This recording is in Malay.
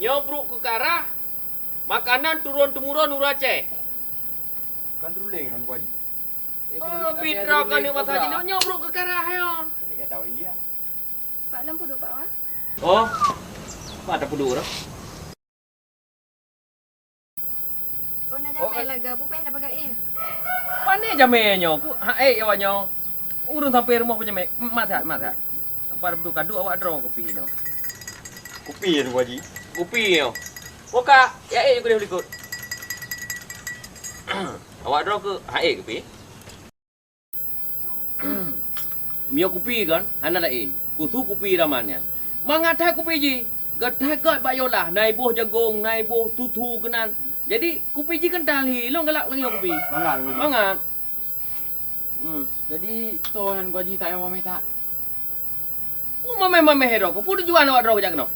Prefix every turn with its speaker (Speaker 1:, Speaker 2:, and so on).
Speaker 1: Nyobruk ke karah. Makanan turun-temurun Nur Aceh.
Speaker 2: Kan teruling kan Haji.
Speaker 1: Oh, bidra kan ni Mas Haji. Nyobruk ke karah yo.
Speaker 2: Kan dia tahu India.
Speaker 3: Pak Lam puduk Pak Wah.
Speaker 1: Oh. Apa ada pudu dah?
Speaker 3: Kau nak jamai laga, bukan nak pakai
Speaker 1: Mana jamenya? Ku awaknya. Urung sampai rumah pun jamai. Mat sehat. Apa ada pudu kadu awak draw kopi no.
Speaker 2: Kopi tu Haji.
Speaker 1: Kopi yo. Boka, juga dia ikut. Awak draw ke kopi? Mio kopi kan, hana lain. Kutu kopi ramannya. Mangatai kopi ji. Gadai gat bayolah, nai buah jagung, nai buah tutu kenan. Jadi kopi ji kan tali, long galak lagi kopi. Mangat.
Speaker 4: Jadi tu yang Haji tak mau minta.
Speaker 1: Oh, mame hero. Ku pudu juan awak draw jak no.